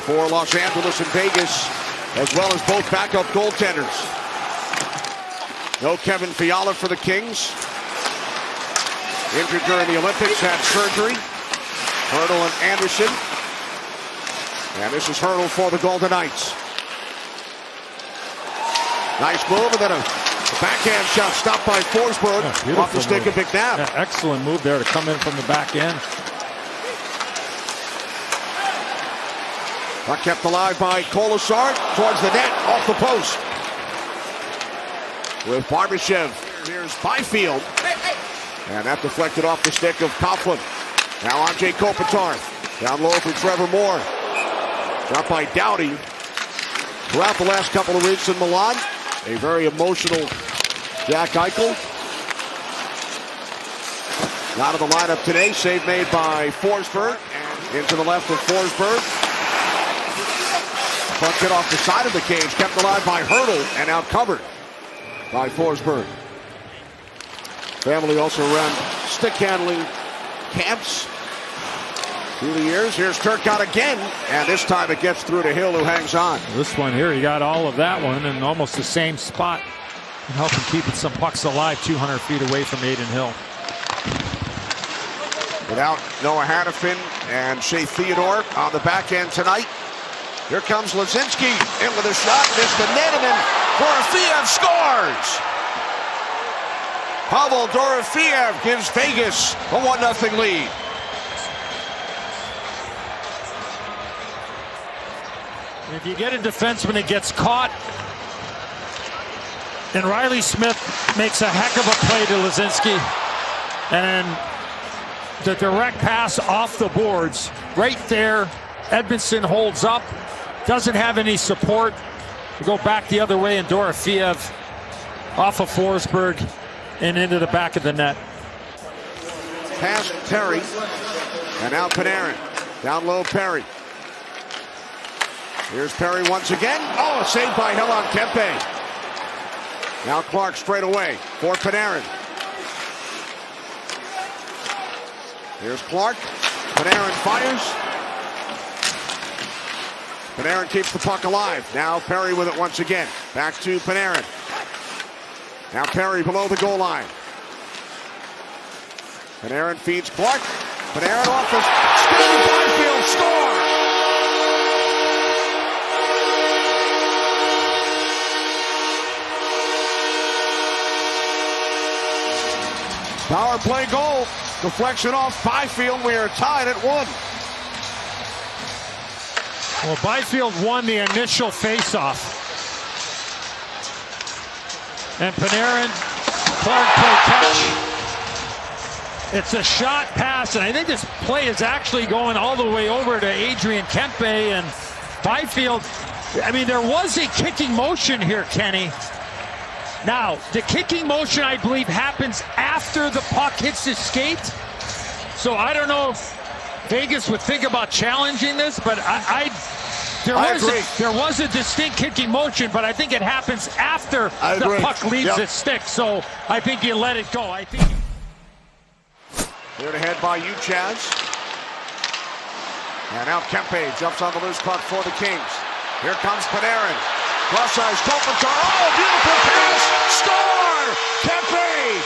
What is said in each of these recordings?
for Los Angeles and Vegas, as well as both backup goaltenders. No Kevin Fiala for the Kings. Injured during the Olympics, had surgery. Hurdle and Anderson. And this is Hurdle for the Golden Knights. Nice move, and then a backhand shot stopped by Forsberg off the stick of McNabb. Yeah, excellent move there to come in from the back end. Puck kept alive by Kolasar towards the net, off the post. With Barbashev. Here's Byfield. And that deflected off the stick of Coughlin. Now Andrei Kopitar. Down low for Trevor Moore. Dropped by Doughty. Throughout the last couple of weeks in Milan, a very emotional Jack Eichel. Out of the lineup today. Save made by Forsberg. And into the left of Forsberg. Puck hit off the side of the cage. Kept alive by Hurdle and out covered by Forsberg. Family also ran stick handling camps through the years. Here's Turcotte again, and this time it gets through to Hill, who hangs on. This one here, he got all of that one in almost the same spot, and helping keeping some pucks alive 200 feet away from Adin Hill. Without Noah Hanifin and Shea Theodore on the back end tonight, here comes Lazinski in with a shot. Missed the net, and then Dorofeev scores. Pavel Dorofeev gives Vegas a 1-0 lead. If you get a defenseman that gets caught, and Riley Smith makes a heck of a play to Lazinski, and the direct pass off the boards, right there, Edmondson holds up, doesn't have any support. You go back the other way, and Dorofeev off of Forsberg and into the back of the net. Past Perry, and now Panarin. Down low, Perry. Here's Perry once again. Oh, saved by Helen Kempe. Now Clark straight away for Panarin. Here's Clark. Panarin fires. Panarin keeps the puck alive. Now Perry with it once again. Back to Panarin. Now Perry below the goal line. Panarin feeds Clark. Panarin off the spin. Byfield score. Power play goal. Deflection off Byfield. We are tied at 1. Well, Byfield won the initial faceoff. And Panarin, Clark play catch. It's a shot pass, and I think this play is actually going all the way over to Adrian Kempe, and Byfield. I mean, there was a kicking motion here, Kenny. Now, the kicking motion, I believe, happens after the puck hits his skate. So I don't know if Vegas would think about challenging this, but there was a distinct kicking motion, but I think it happens after the puck leaves its stick. So I think you let it go. I think. Cleared ahead by Uchas. And now Kempe jumps on the loose puck for the Kings. Here comes Panarin. Cross ice, Kopitar. Oh, beautiful pass! Score! Kempe!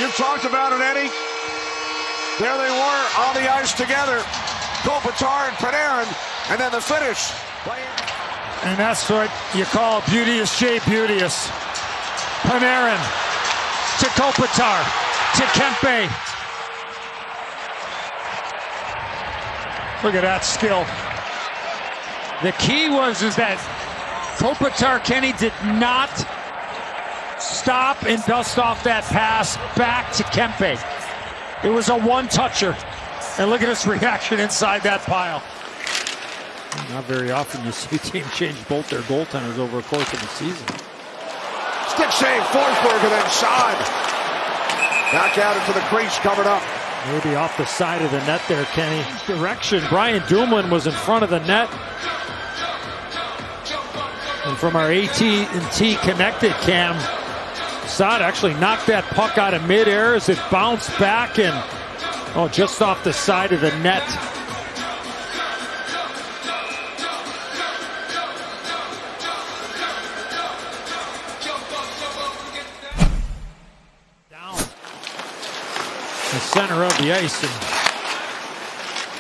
You've talked about it, Eddie. There they were on the ice together. Kopitar and Panarin, and then the finish. And that's what you call Beauteous Jay Beauteous. Panarin to Kopitar to Kempe. Look at that skill. The key is that Kopitar, Kenny, did not stop and dust off that pass back to Kempe. It was a one-toucher. And look at his reaction inside that pile. Not very often you see a team change both their goaltenders over the course of the season. Stick save, Forsberg, and then Saad. Back out into the crease, covered up. Maybe off the side of the net there, Kenny. Direction, Brian Dumoulin was in front of the net. And from our AT&T connected cam, Saad actually knocked that puck out of midair as it bounced back and Oh, just off the side of the net. Down the center of the ice and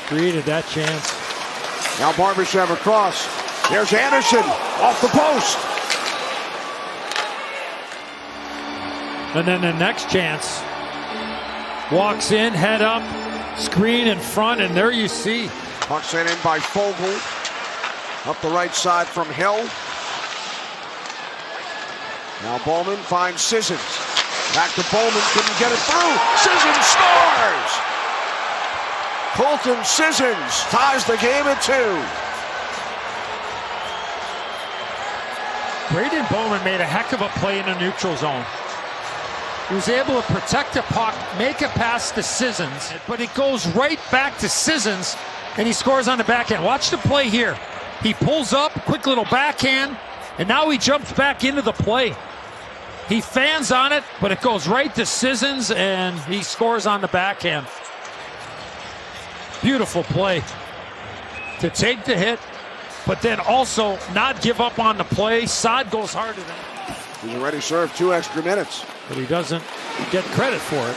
created that chance. Now Barbashev across. There's Anderson off the post. And then the next chance. Walks in, head up, screen in front, and there you see. Puck sent in by Fogle. Up the right side from Hill. Now Bowman finds Sissons. Back to Bowman, couldn't get it through. Sissons scores! Colton Sissons ties the game at 2. Braden Bowman made a heck of a play in the neutral zone. He was able to protect the puck, make it past the Sissons, but it goes right back to Sissons, and he scores on the backhand. Watch the play here. He pulls up, quick little backhand, and now he jumps back into the play. He fans on it, but it goes right to Sissons, and he scores on the backhand. Beautiful play to take the hit, but then also not give up on the play. Saad goes harder than him. He's already served 2 extra minutes. But he doesn't get credit for it.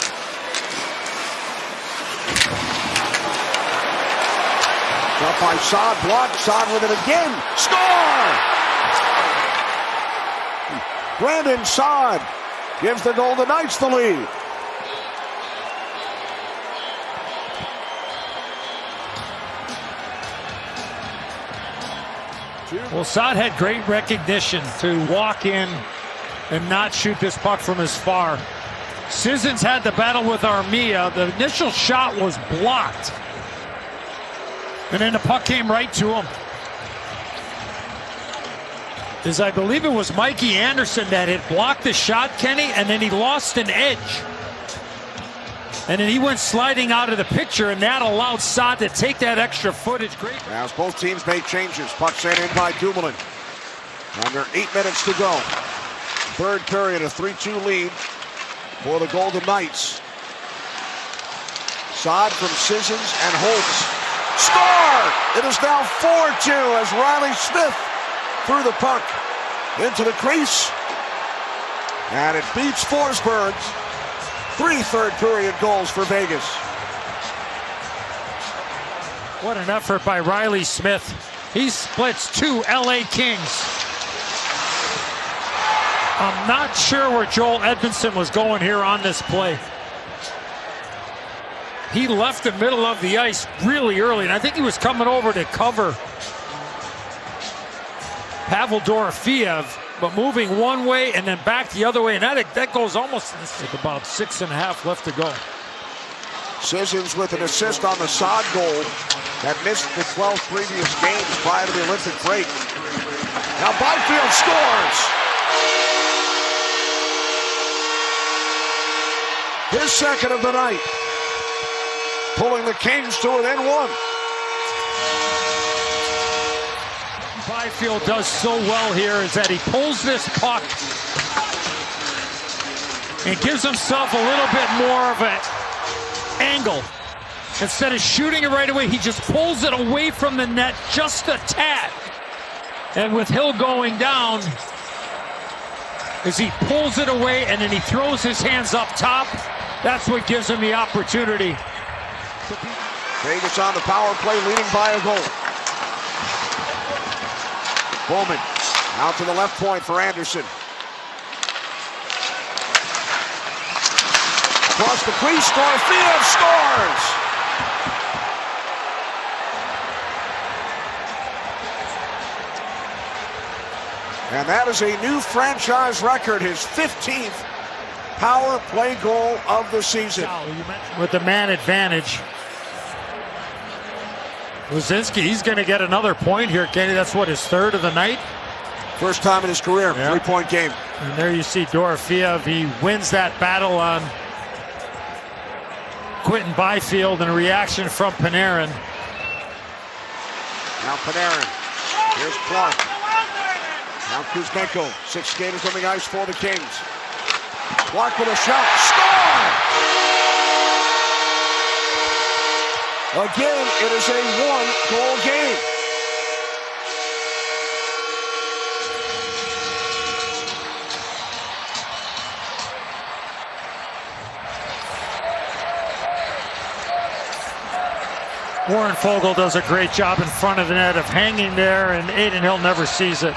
Shot by Saad, blocked. Saad with it again. Score! Brandon Saad gives the Golden Knights the lead. Well, Saad had great recognition to walk in and not shoot this puck from as far. Sissons had the battle with Armia. The initial shot was blocked. And then the puck came right to him. I believe it was Mikey Anderson that had blocked the shot, Kenny, and then he lost an edge. And then he went sliding out of the picture, and that allowed Saad to take that extra footage. Great. As both teams make changes, puck sent in by Dumoulin. Under 8 minutes to go. Third period, a 3-2 lead for the Golden Knights. Saad from Sissons and Holtz. Score! It is now 4-2 as Riley Smith threw the puck into the crease. And it beats Forsberg. 3 third period goals for Vegas. What an effort by Riley Smith. He splits 2 LA Kings. I'm not sure where Joel Edmondson was going here on this play. He left the middle of the ice really early, and I think he was coming over to cover Pavel Dorofeyev, but moving one way and then back the other way, and that goes almost with about 6.5 left to go. Sissons with an assist on the Saad goal that missed the 12 previous games prior to the Olympic break. Now Byfield scores! His second of the night, pulling the Kings to within 1. Byfield does so well here is that he pulls this puck and gives himself a little bit more of an angle. Instead of shooting it right away, he just pulls it away from the net just a tad. And with Hill going down, as he pulls it away and then he throws his hands up top, that's what gives him the opportunity. Vegas on the power play, leading by a goal. Bowman out to the left point for Anderson. Across the crease, Dorofeyev scores! And that is a new franchise record, his 15th power play goal of the season. With the man advantage. Luzinski, he's going to get another point here, Kenny. That's what, his third of the night? First time in his career, yeah. 3-point game. And there you see Dorofeyev. He wins that battle on Quinton Byfield, and a reaction from Panarin. Now Panarin. Here's Clark. Now Kuzmenko. 6 skaters on the ice for the Kings. Clark with a shot. Score! Again, it is a one-goal game. Warren Fogle does a great job in front of the net of hanging there, and Adin Hill never sees it.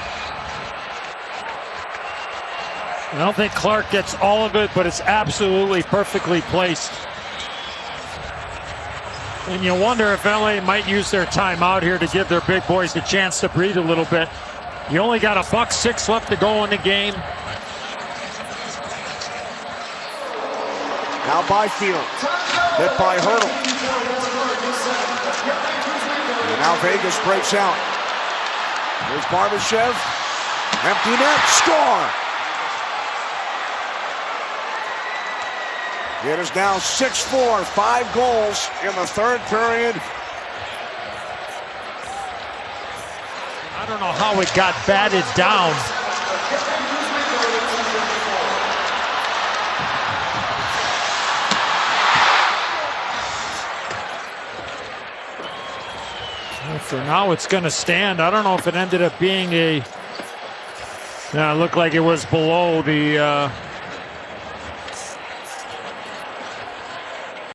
I don't think Clark gets all of it, but it's absolutely perfectly placed. And you wonder if LA might use their timeout here to give their big boys a chance to breathe a little bit. You only got $1.06 left to go in the game. Now Byfield, hit by Hurdle. And now Vegas breaks out. Here's Barbashev. Empty net, score! It is now 6-4, 5 goals in the third period. I don't know how it got batted down. Well, for now, it's going to stand. I don't know if it ended up being a... Yeah, it looked like it was below the...